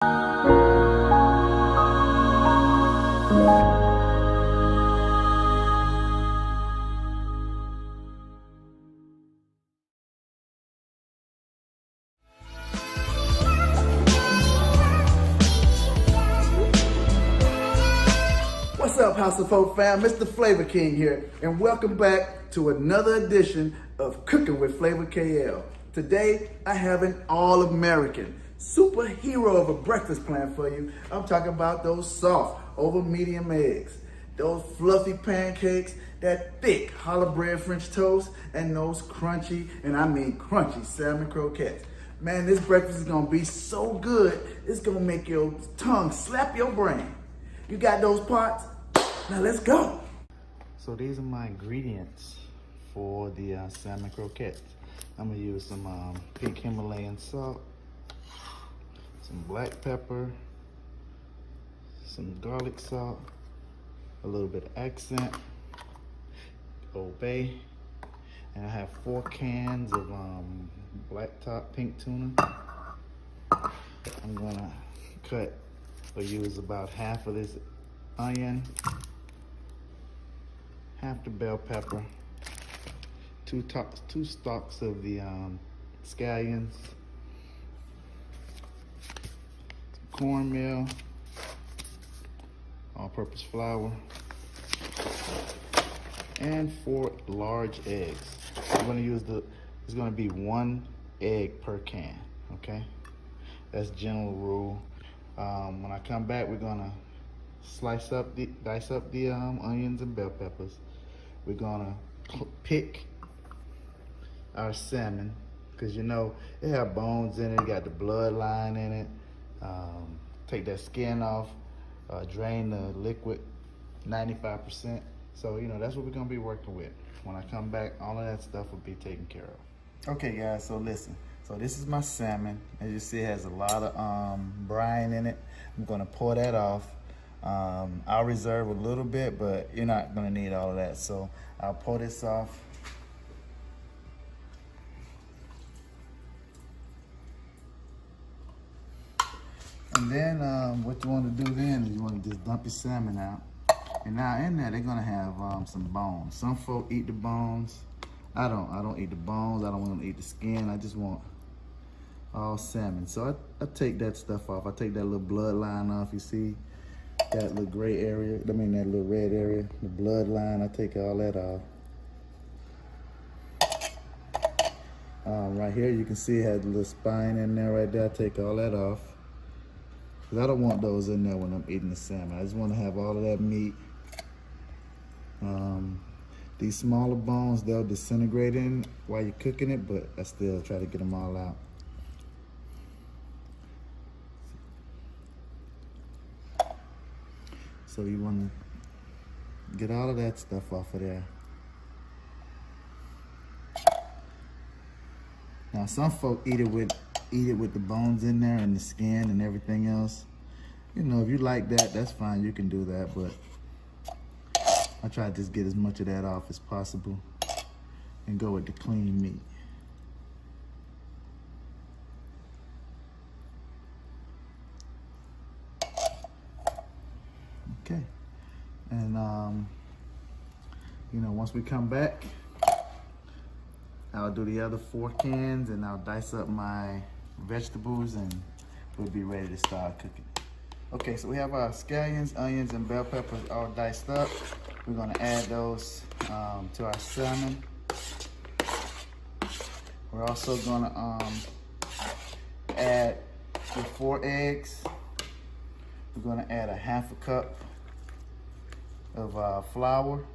What's up, House of Hope fam? Mr. Flavor King here, and welcome back to another edition of Cooking with Flavor KL. Today, I have an all-American superhero of a breakfast plan for you. I'm talking about those soft, over medium eggs, those fluffy pancakes, that thick challah bread French toast, and those crunchy, and I mean crunchy salmon croquettes. Man, this breakfast is gonna be so good, it's gonna make your tongue slap your brain. You got those pots? Now let's go. So these are my ingredients for the salmon croquettes. I'm gonna use some pink Himalayan salt, some black pepper, some garlic salt, a little bit of accent, Old Bay, and I have 4 cans of black top pink tuna. I'm gonna cut or use about half of this onion, half the bell pepper, two stalks of the scallions, some cornmeal, all-purpose flour, and 4 large eggs. I'm gonna use it's gonna be 1 egg per can, okay? That's general rule. When I come back, we're gonna dice up the onions and bell peppers. We're gonna pick our salmon, because you know it have bones in it, got the bloodline in it. Take that skin off, drain the liquid 95%. So you know that's what we're gonna be working with. When I come back, all of that stuff will be taken care of. Okay guys, so listen. So this is my salmon. As you see, it has a lot of brine in it. I'm gonna pour that off. I'll reserve a little bit, but you're not gonna need all of that. So I'll pour this off. And then what you wanna do then is you wanna just dump your salmon out. And now in there, they're gonna have some bones. Some folk eat the bones. I don't eat the bones. I don't want to eat the skin. I just want all salmon. So I take that stuff off. I take that little bloodline off. You see that little gray area? I mean that little red area, the bloodline. I take all that off. Right here, you can see it has a little spine in there right there. I take all that off. Because I don't want those in there when I'm eating the salmon. I just want to have all of that meat. These smaller bones, they'll disintegrate in while you're cooking it, but I still try to get them all out. So you want to get all of that stuff off of there. Now some folk eat it with the bones in there and the skin and everything else. You know, if you like that, that's fine. You can do that, but I try to just get as much of that off as possible and go with the clean meat. Okay, and you know, once we come back, I'll do the other 4 cans and I'll dice up my vegetables and we'll be ready to start cooking. Okay, so we have our scallions, onions, and bell peppers all diced up. We're gonna add those to our salmon. We're also gonna add the 4 eggs. We're gonna add a ½ cup of flour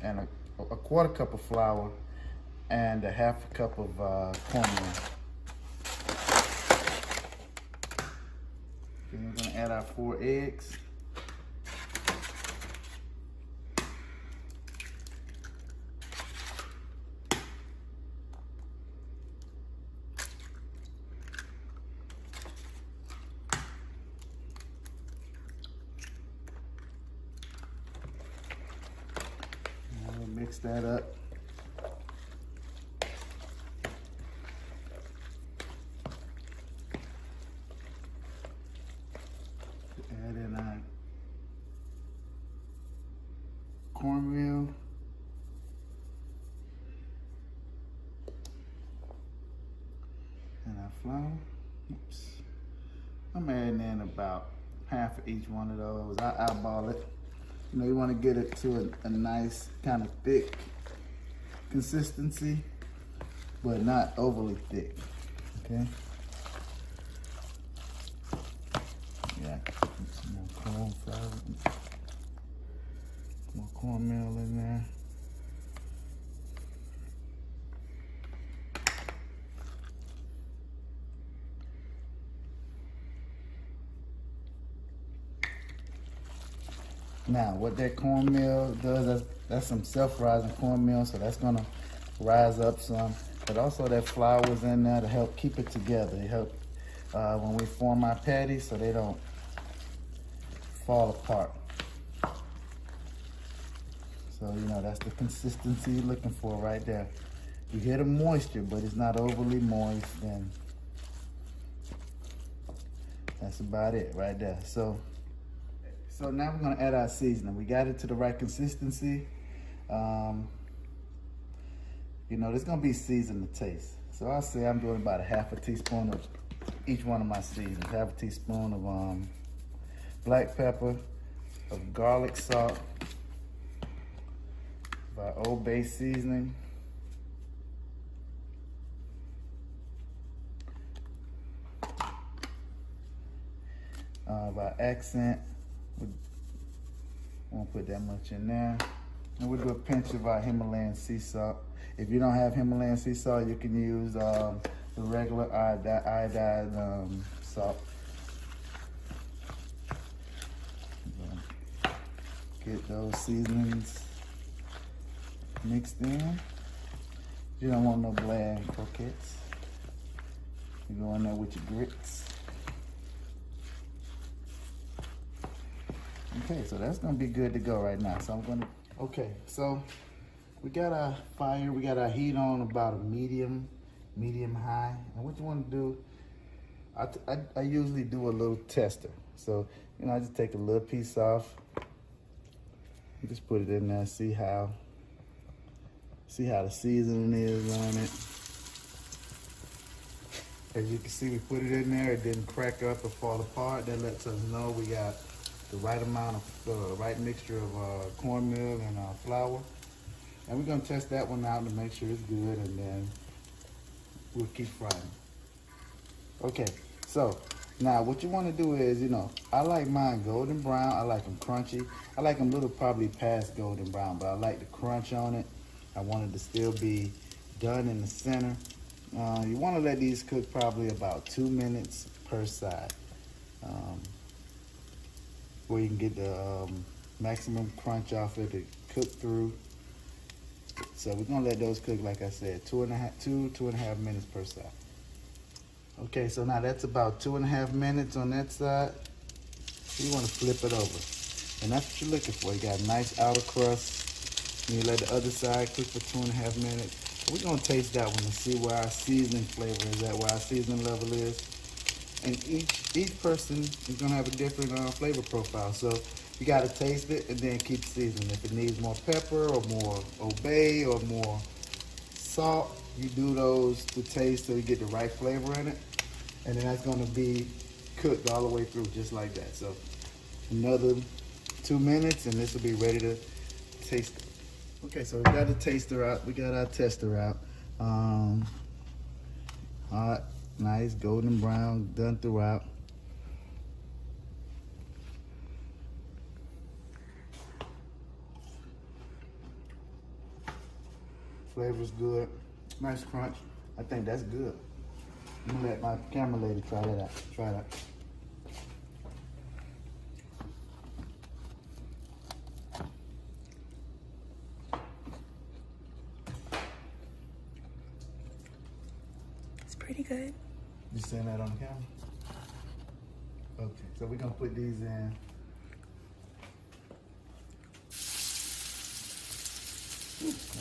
and a 1/4 cup of flour and a ½ cup of cornmeal. Then we're gonna add our 4 eggs. Now we'll mix that up. flour. Oops. I'm adding in about half of each one of those. I eyeball it. You know, you want to get it to a nice kind of thick consistency, but not overly thick, okay? Yeah, put some more corn flour, more cornmeal in there. Now, what that cornmeal does, that's some self-rising cornmeal, so that's gonna rise up some. But also that flour is in there to help keep it together. It helps when we form our patties so they don't fall apart. So, you know, that's the consistency you're looking for right there. You hear the moisture, but it's not overly moist, and that's about it right there. So now we're gonna add our seasoning. We got it to the right consistency. You know, there's gonna be seasoned to taste. So I'll say I'm doing about a half a teaspoon of each one of my seasonings. Half a teaspoon of black pepper, of garlic salt, of our Old Bay seasoning, of our accent. We won't put that much in there. And we'll do a pinch of our Himalayan sea salt. If you don't have Himalayan sea salt, you can use the regular iodized salt. Get those seasonings mixed in. You don't want no bland croquettes. You go in there with your grits. Okay, so that's gonna be good to go right now. So I'm gonna, okay, so we got our fire, we got our heat on about a medium high. And what you wanna do, I usually do a little tester. So, you know, I just take a little piece off, and just put it in there, see how the seasoning is on it. As you can see, we put it in there, it didn't crack up or fall apart. That lets us know we got the right amount of, the right mixture of cornmeal and flour. And we're gonna test that one out to make sure it's good, and then we'll keep frying. Okay, so now what you wanna do is, you know, I like mine golden brown, I like them crunchy. I like them a little probably past golden brown, but I like the crunch on it. I want it to still be done in the center. You wanna let these cook probably about 2 minutes per side. Where you can get the maximum crunch off it to cook through. So we're gonna let those cook, like I said, 2.5 minutes per side. Okay, so now that's about 2.5 minutes on that side. You wanna flip it over. And that's what you're looking for. You got a nice outer crust. And you let the other side cook for 2.5 minutes. We're gonna taste that one and see where our seasoning flavor is at, where our seasoning level is. And each person is gonna have a different flavor profile. So you gotta taste it and then keep seasoning. If it needs more pepper or more Old Bay or more salt, you do those to taste so you get the right flavor in it. And then that's gonna be cooked all the way through just like that. So another 2 minutes and this will be ready to taste it. Okay, so we got the taster out, we got our tester out. Hot. Nice golden brown, done throughout. Flavor's good, nice crunch. I think that's good. I'm gonna let my camera lady try that out. Try it out. It's pretty good. You saying that on the camera? Okay, so we're gonna put these in.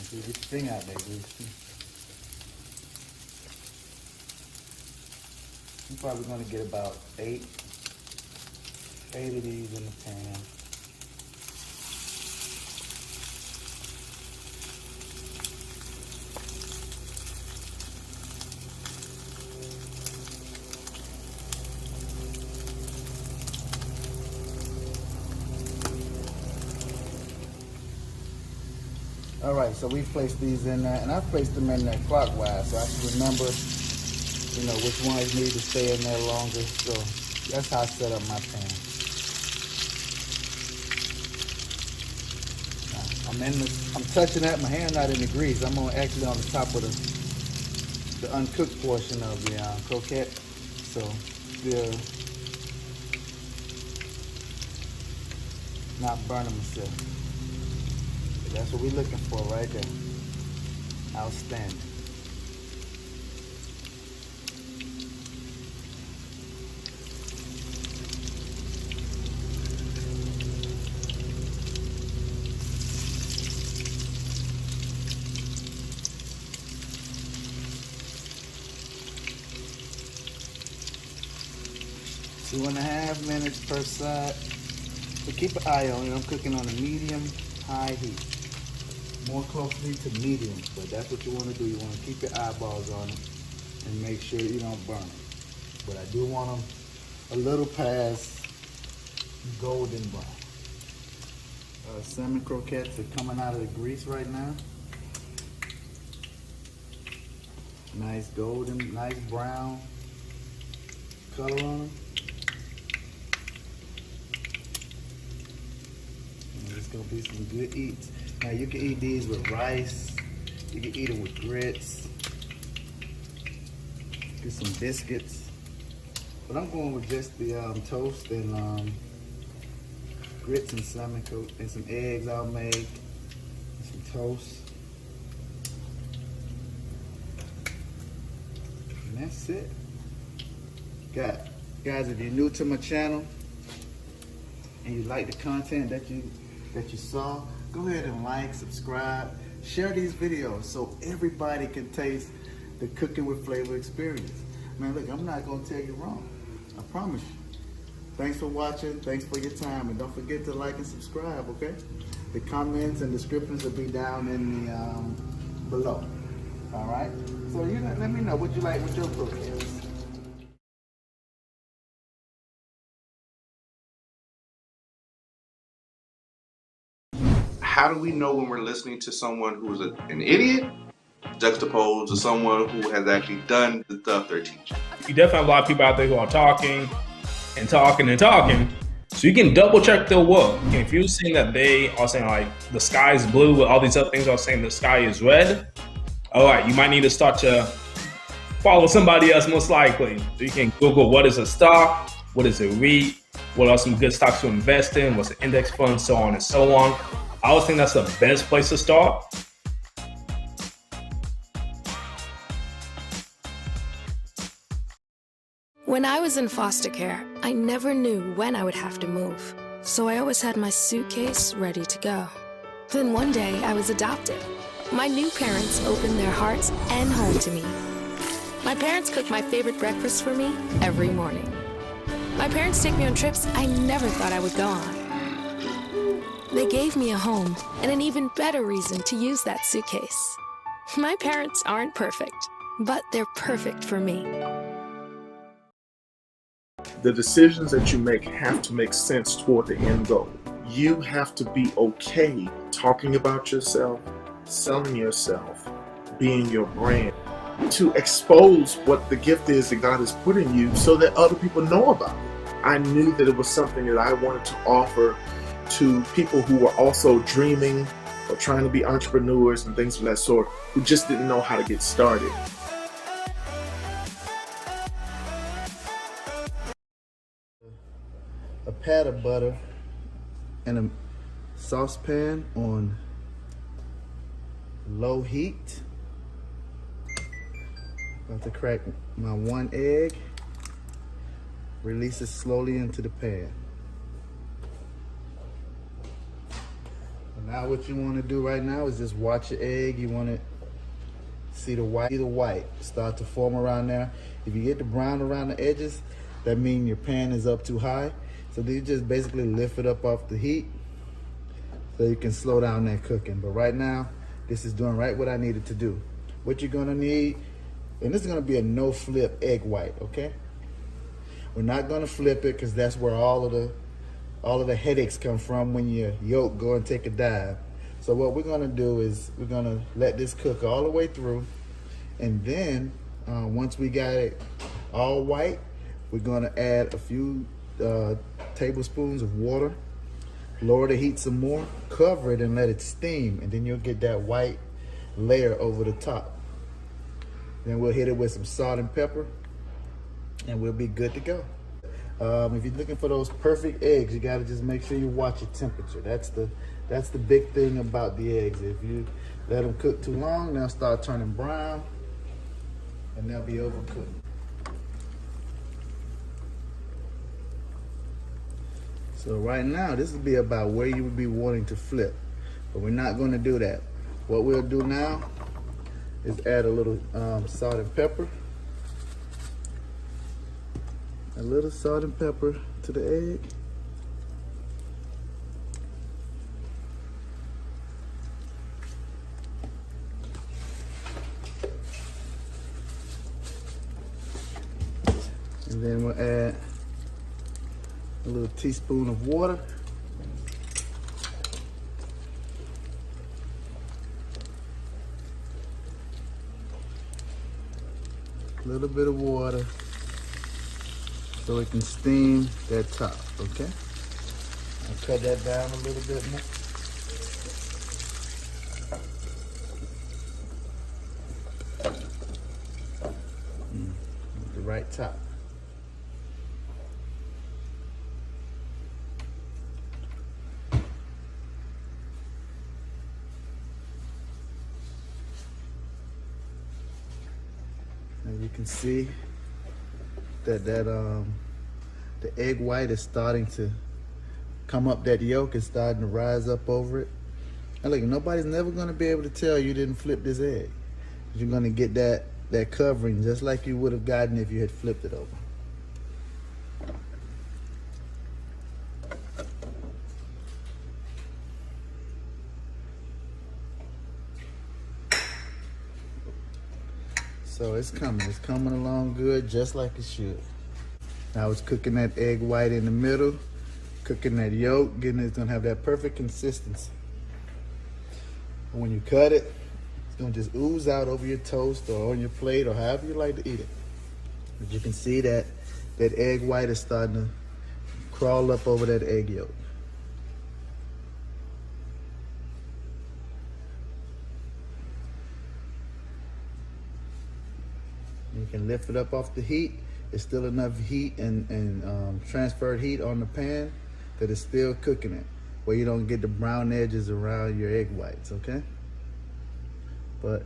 Get your thing out there, dude. You're probably gonna get about eight of these in the pan. All right, so we placed these in there, and I placed them in there clockwise, so I can remember, you know, which ones need to stay in there longer. So that's how I set up my pan. Now, I'm touching that. My hand not in the grease. I'm actually on the top of the uncooked portion of the croquette. So still not burning myself. That's what we're looking for right there. Outstanding. Two and a half minutes per side. So keep an eye on it. I'm cooking on a medium-high heat. More closely to medium, but that's what you want to do. You want to keep your eyeballs on it and make sure you don't burn it. But I do want them a little past golden brown. Salmon croquettes are coming out of the grease right now. Nice golden, nice brown color on them. And it's gonna be some good eats. Now you can eat these with rice, you can eat them with grits, get some biscuits. But I'm going with just the toast and grits and salmon coat and some eggs I'll make, and some toast. And that's it. Guys, if you're new to my channel and you like the content that you saw, go ahead and like, subscribe, share these videos so everybody can taste the Cooking with Flavor experience. Man, look, I'm not gonna tell you wrong. I promise you. Thanks for watching, thanks for your time, and don't forget to like and subscribe, okay? The comments and descriptions will be down in the below. All right? So let me know what you like with your croquettes. How do we know when we're listening to someone who's an idiot juxtaposed to someone who has actually done the stuff they're teaching? You definitely have a lot of people out there who are talking and talking and talking. So you can double check their work. If you're saying that they are saying like the sky is blue, but all these other things are saying the sky is red, all right, you might need to start to follow somebody else most likely. So you can Google what is a stock, what is a REIT, what are some good stocks to invest in, what's an index fund, so on and so on. I always think that's the best place to start. When I was in foster care, I never knew when I would have to move. So I always had my suitcase ready to go. Then one day I was adopted. My new parents opened their hearts and home to me. My parents cook my favorite breakfast for me every morning. My parents take me on trips I never thought I would go on. They gave me a home and an even better reason to use that suitcase. My parents aren't perfect, but they're perfect for me. The decisions that you make have to make sense toward the end goal. You have to be okay talking about yourself, selling yourself, being your brand, to expose what the gift is that God has put in you so that other people know about it. I knew that it was something that I wanted to offer to people who were also dreaming or trying to be entrepreneurs and things of that sort, who just didn't know how to get started. A pat of butter and a saucepan on low heat. About to crack my one egg. Release it slowly into the pan. Now what you want to do right now is just watch your egg. You want to see the white start to form around there. If you get the brown around the edges, that means your pan is up too high. So you just basically lift it up off the heat so you can slow down that cooking. But right now, this is doing right what I needed to do. What you're gonna need, and this is gonna be a no flip egg white, okay? We're not gonna flip it because that's where all of the headaches come from when your yolk go and take a dive. So what we're gonna do is we're gonna let this cook all the way through, and then once we got it all white, we're gonna add a few tablespoons of water, lower the heat some more, cover it and let it steam, and then you'll get that white layer over the top. Then we'll hit it with some salt and pepper, and we'll be good to go. If you're looking for those perfect eggs, you gotta just make sure you watch your temperature. That's the big thing about the eggs. If you let them cook too long, they'll start turning brown, and they'll be overcooked. So right now, this would be about where you would be wanting to flip, but we're not gonna do that. What we'll do now is add a little salt and pepper. A little salt and pepper to the egg. And then we'll add a little teaspoon of water. A little bit of water so it can steam that top, okay? I'll cut that down a little bit more. The right top. And you can see that the egg white is starting to come up. That yolk is starting to rise up over it. And look, nobody's never going to be able to tell you didn't flip this egg. You're going to get that covering just like you would have gotten if you had flipped it over. So it's coming along good, just like it should. Now it's cooking that egg white in the middle, cooking that yolk, it's gonna have that perfect consistency. And when you cut it, it's gonna just ooze out over your toast or on your plate or however you like to eat it. But you can see that egg white is starting to crawl up over that egg yolk. You can lift it up off the heat. There's still enough heat and transferred heat on the pan that it's still cooking it, where you don't get the brown edges around your egg whites, okay? But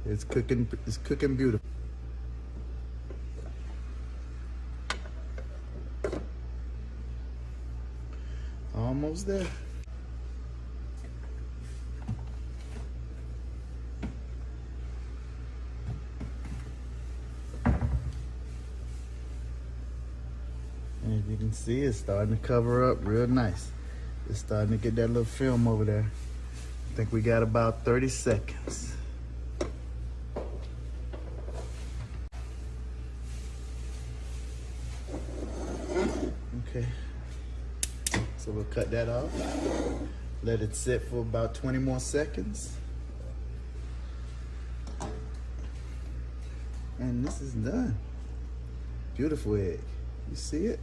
it's cooking beautiful. Almost there. As you can see, it's starting to cover up real nice. It's starting to get that little film over there. I think we got about 30 seconds. Okay, so we'll cut that off. Let it sit for about 20 more seconds. And this is done. Beautiful egg. You see it?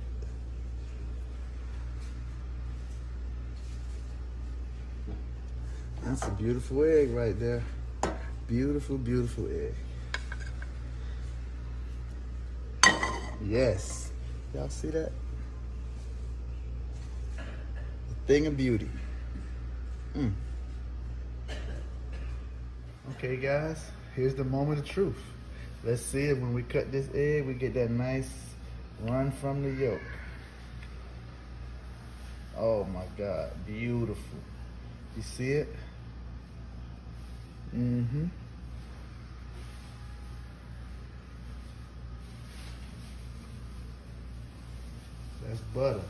That's a beautiful egg right there. Beautiful, beautiful egg. Yes. Y'all see that? The thing of beauty. Okay, guys, here's the moment of truth. Let's see it. When we cut this egg, we get that nice run from the yolk. Oh my God, beautiful. You see it? That's butter.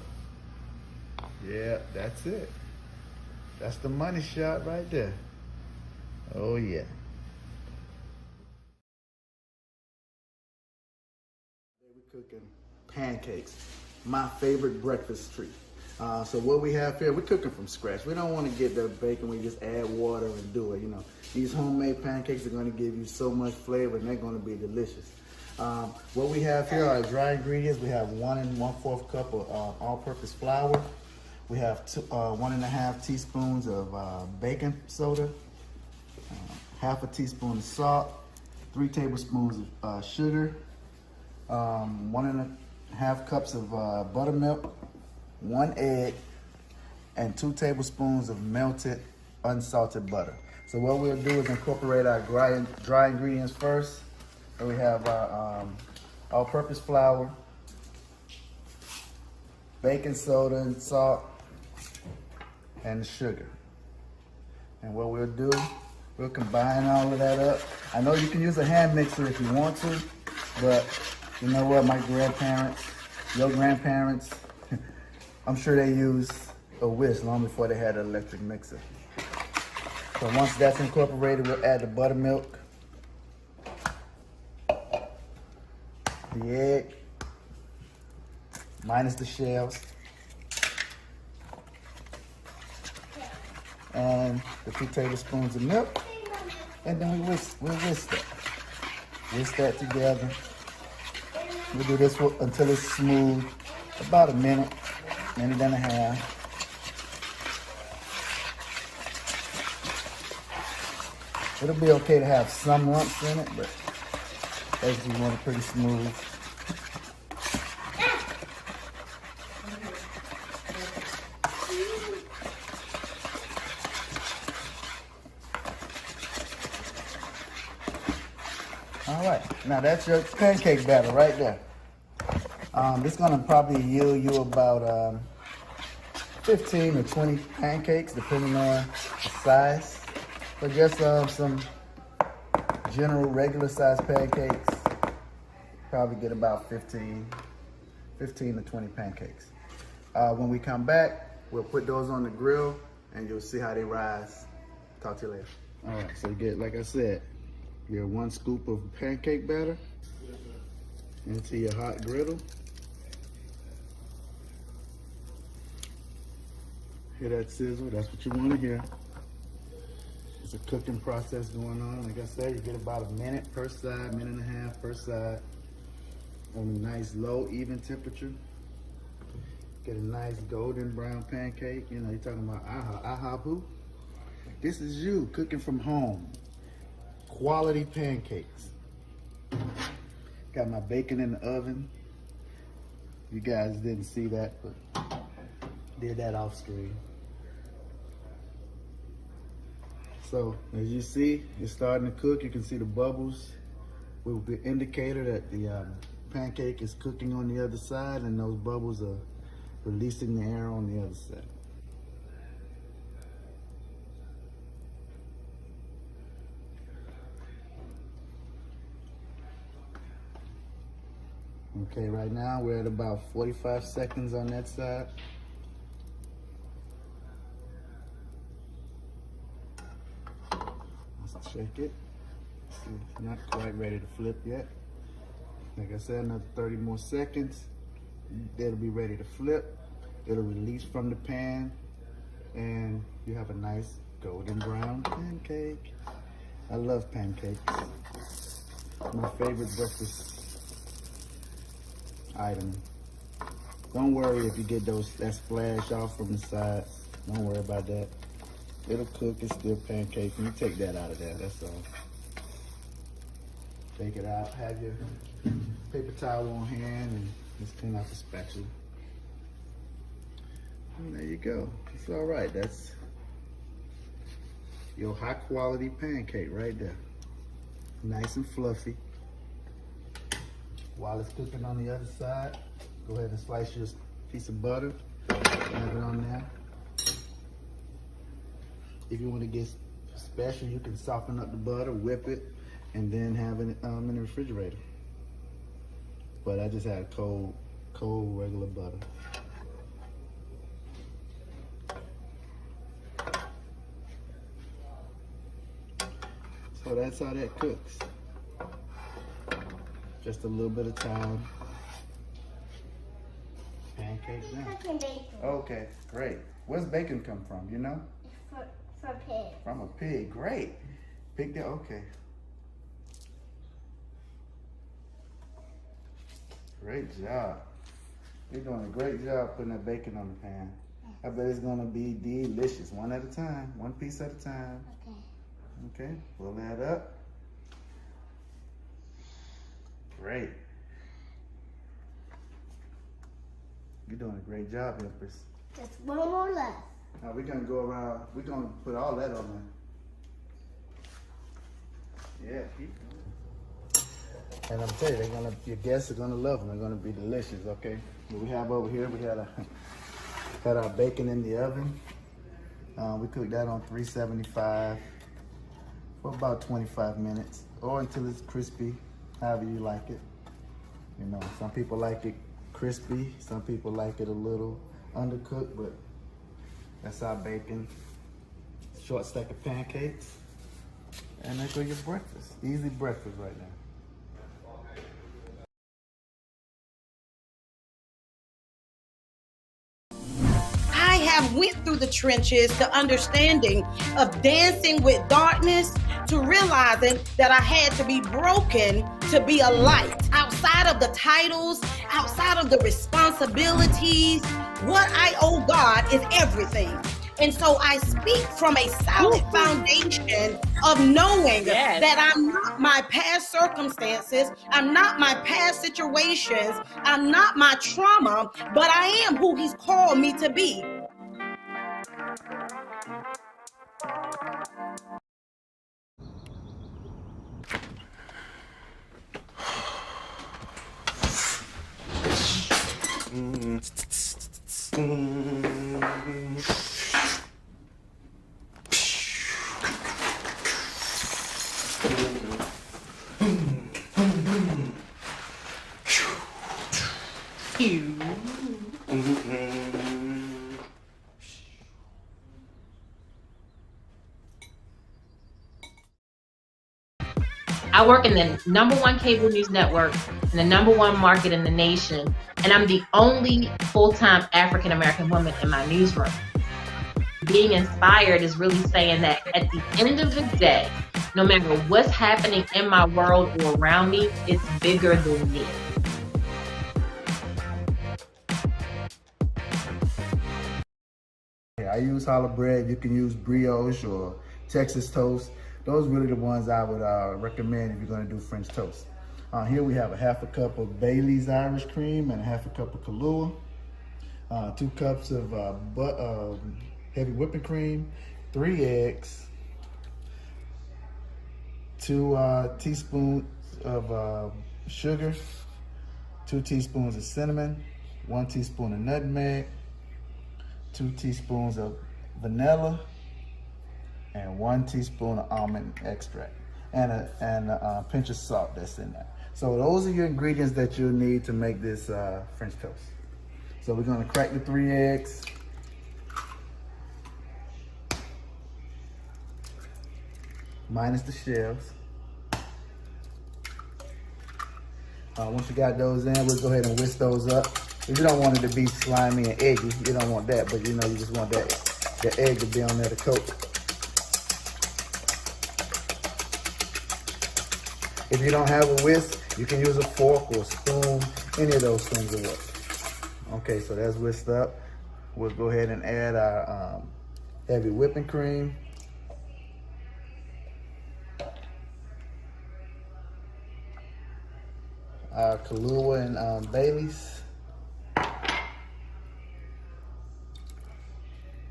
Yeah, that's it. That's the money shot right there. Oh yeah. Today we're cooking pancakes, my favorite breakfast treat. So what we have here, we're cooking from scratch. We don't want to get the bacon, we just add water and do it, you know. These homemade pancakes are going to give you so much flavor and they're going to be delicious. What we have here are dry ingredients. We have 1 1/4 cup of all-purpose flour. We have 1 1/2 teaspoons of baking soda, 1/2 teaspoon of salt, 3 tablespoons of sugar, 1 1/2 cups of buttermilk, 1 egg, and 2 tablespoons of melted unsalted butter. So what we'll do is incorporate our dry ingredients first. So we have our all-purpose flour, baking soda and salt, and the sugar. And what we'll do, we'll combine all of that up. I know you can use a hand mixer if you want to, but you know what, my grandparents, your grandparents, I'm sure they used a whisk long before they had an electric mixer. So once that's incorporated, we'll add the buttermilk, the egg, minus the shells, and the 2 tablespoons of milk, and then we'll whisk that. Whisk that together. We'll do this until it's smooth, about a minute and a half. It'll be okay to have some lumps in it, but basically we want it pretty smooth. All right, now that's your pancake batter right there. It's gonna probably yield you about 15 or 20 pancakes, depending on the size. But just some general regular size pancakes, probably get about 15 to 20 pancakes. When we come back, we'll put those on the grill and you'll see how they rise. Talk to you later. All right, so you get, like I said, your 1 scoop of pancake batter into your hot griddle. Hear that sizzle? That's what you want to hear. It's a cooking process going on. Like I said, you get about a minute per side, minute and a half per side on a nice low, even temperature. Get a nice golden brown pancake. You know, you're talking about aha boo. This is you cooking from home. Quality pancakes. Got my bacon in the oven. You guys didn't see that, but did that off screen. So as you see, it's starting to cook. You can see the bubbles with the indicator that the pancake is cooking on the other side, and those bubbles are releasing the air on the other side. Okay, right now we're at about 45 seconds on that side. Let's check it. See, it's not quite ready to flip yet. Like I said, another 30 more seconds. It'll be ready to flip. It'll release from the pan, and you have a nice golden brown pancake. I love pancakes. My favorite breakfast item. Don't worry if you get that splash off from the sides. Don't worry about that. It'll cook. It's still pancake. You take that out of there. That's all. Take it out. Have your paper towel on hand and just clean out the spatula. And there you go. It's all right. That's your high quality pancake right there. Nice and fluffy. While it's cooking on the other side, go ahead and slice your piece of butter. Have it on there. If you want to get special, you can soften up the butter, whip it, and then have it in the refrigerator. But I just had cold regular butter. So that's how that cooks. Just a little bit of time. Pancake down. Cooking bacon. Okay, great. Where's bacon come from, you know? For pig. From a pig, great. Pig there, okay. Great job. You're doing a great job putting that bacon on the pan. I bet it's gonna be delicious. One at a time, one piece at a time. Okay. Okay, pull that up. Great. You're doing a great job, Empress. Just one more left. Now we're gonna go around, we're gonna put all that on there. Yeah, keep going. And I'm telling you, your guests are gonna love them. They're gonna be delicious, okay? What we have over here, we had our bacon in the oven. We cooked that on 375 for about 25 minutes or until it's crispy, however you like it. You know, some people like it crispy, some people like it a little undercooked, but that's our bacon. Short stack of pancakes. And there go your breakfast. Easy breakfast right now. I have went through the trenches to understanding of dancing with darkness to realizing that I had to be broken to be a light. Outside of the titles, outside of the responsibilities, what I owe God is everything. And so I speak from a solid foundation of knowing that I'm not my past circumstances, I'm not my past situations, I'm not my trauma, but I am who He's called me to be. I work in the #1 cable news network in the #1 market in the nation, and I'm the only full-time African-American woman in my newsroom. Being inspired is really saying that at the end of the day, no matter what's happening in my world or around me, it's bigger than me. I use challah bread. You can use brioche or Texas toast. Those are really the ones I would recommend if you're going to do French toast. Here we have a half a cup of Bailey's Irish cream and a half a cup of Kahlua, 2 cups of heavy whipping cream, 3 eggs, 2 teaspoons of sugar, 2 teaspoons of cinnamon, 1 teaspoon of nutmeg, 2 teaspoons of vanilla, and 1 teaspoon of almond extract, and a pinch of salt that's in there. So those are your ingredients that you'll need to make this French toast. So we're gonna crack the 3 eggs. Minus the shells. Once you got those in, we'll go ahead and whisk those up. If you don't want it to be slimy and eggy, you don't want that, but you know you just want the egg to be on there to coat. If you don't have a whisk, you can use a fork or a spoon. Any of those things will work. Okay, so that's whisked up. We'll go ahead and add our heavy whipping cream. Our Kahlua and Bailey's.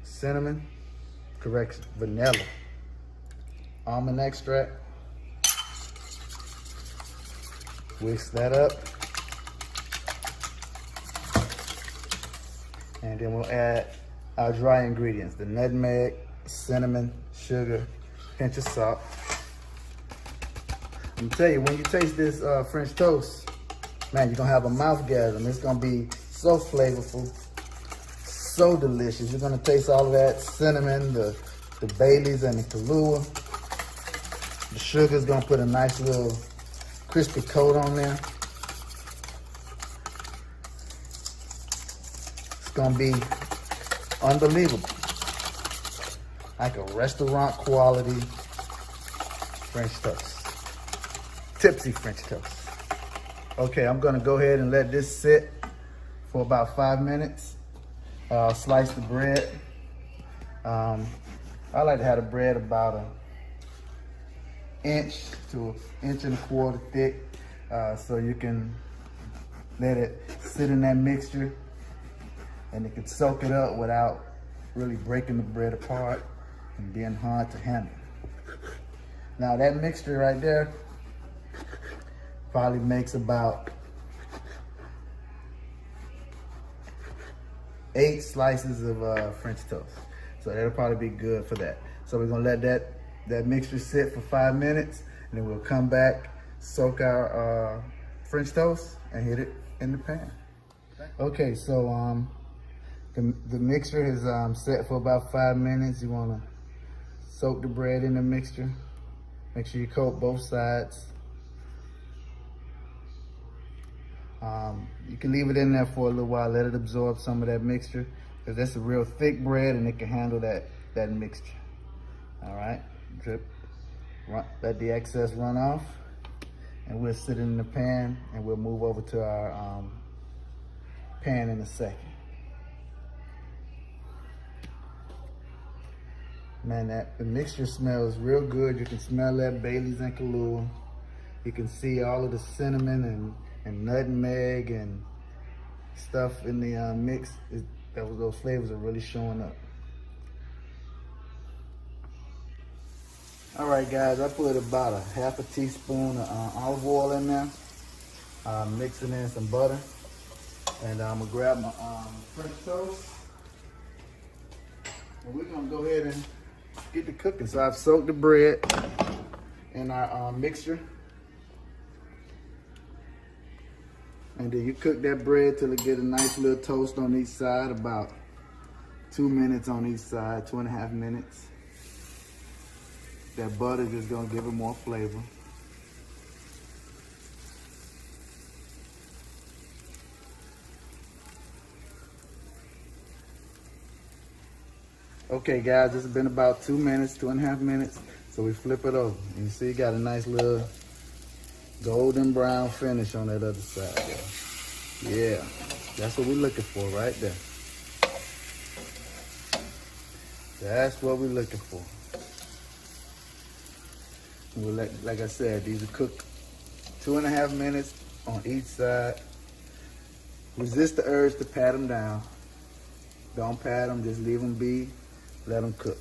Cinnamon, correction, vanilla. Almond extract. Whisk that up. And then we'll add our dry ingredients, the nutmeg, cinnamon, sugar, pinch of salt. I'm gonna tell you, when you taste this French toast, man, you're gonna have a mouthgasm. It's gonna be so flavorful, so delicious. You're gonna taste all of that cinnamon, the Bailey's and the Kahlua. The sugar's gonna put a nice little crispy coat on there. It's gonna be so delicious. You're gonna taste all of that cinnamon, the Bailey's and the Kahlua. The sugar's gonna put a nice little crispy coat on there. It's gonna be unbelievable. Like a restaurant quality French toast. Tipsy French toast. Okay, I'm gonna go ahead and let this sit for about 5 minutes. I'll slice the bread. I like to have the bread about an inch to an inch and a quarter thick, so you can let it sit in that mixture and it can soak it up without really breaking the bread apart and being hard to handle. Now that mixture right there probably makes about 8 slices of French toast. So that'll probably be good for that. So we're gonna let that mixture sit for 5 minutes, and then we'll come back, soak our French toast, and hit it in the pan. Okay, so the mixture is set for about 5 minutes. You wanna soak the bread in the mixture. Make sure you coat both sides. You can leave it in there for a little while, let it absorb some of that mixture, because that's a real thick bread and it can handle that mixture. All right, let the excess run off, and we'll sit it in the pan, and we'll move over to our pan in a second. Man, the mixture smells real good. You can smell that Baileys and Kahlua. You can see all of the cinnamon and nutmeg and stuff in the mix. Those flavors are really showing up. All right, guys, I put about a half a teaspoon of olive oil in there, mixing in some butter, and I'm gonna grab my French toast, and we're gonna go ahead and get to cooking. So I've soaked the bread in our mixture. And then you cook that bread till it get a nice little toast on each side, about 2 minutes on each side, 2.5 minutes. That butter just gonna give it more flavor. Okay guys, this has been about 2 minutes, 2.5 minutes. So we flip it over. And you see it got a nice little golden brown finish on that other side there. Yeah, that's what we're looking for right there. That's what we're looking for. And we'll like I said, these will cook 2.5 minutes on each side. Resist the urge to pat them down. Don't pat them, just leave them be, let them cook.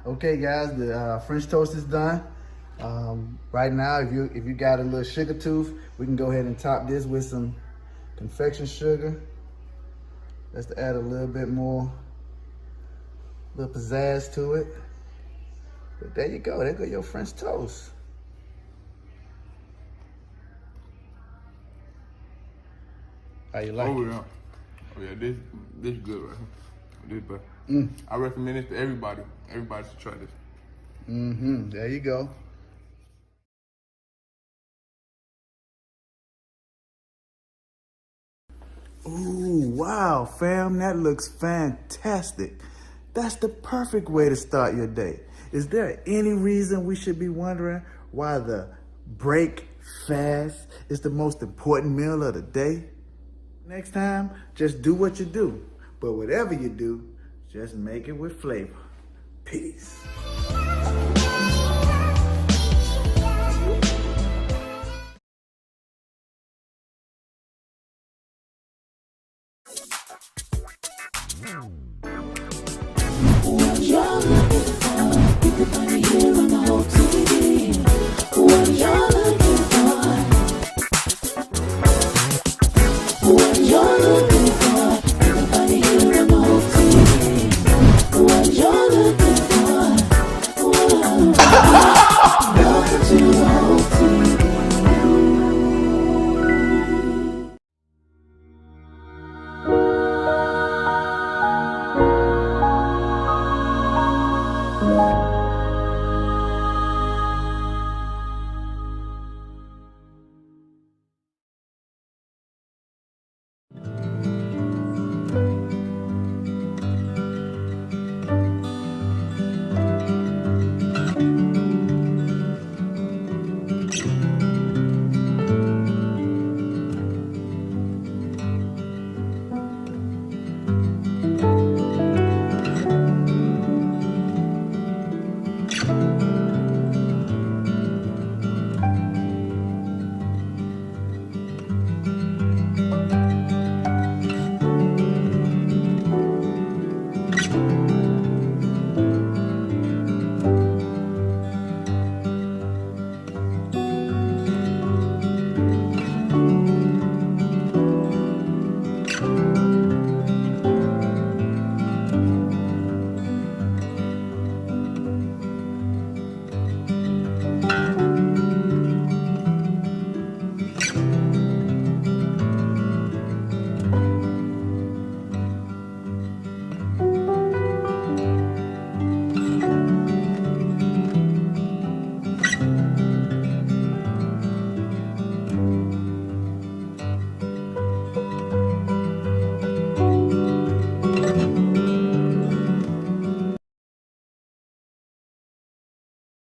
Okay guys, the French toast is done. Right now, if you got a little sugar tooth, we can go ahead and top this with some confection sugar. Just to add a little bit more, little pizzazz to it. But there you go, there go your French toast. How you like it? Oh yeah, this is good right here. This better. I recommend this to everybody. Everybody should try this. There you go. Ooh, wow, fam, that looks fantastic. That's the perfect way to start your day. Is there any reason we should be wondering why the break fast is the most important meal of the day? Next time, just do what you do. But whatever you do, just make it with flavor. Peace. What you're looking for, you can find it here on the whole TV. What you're looking for, what you're looking for.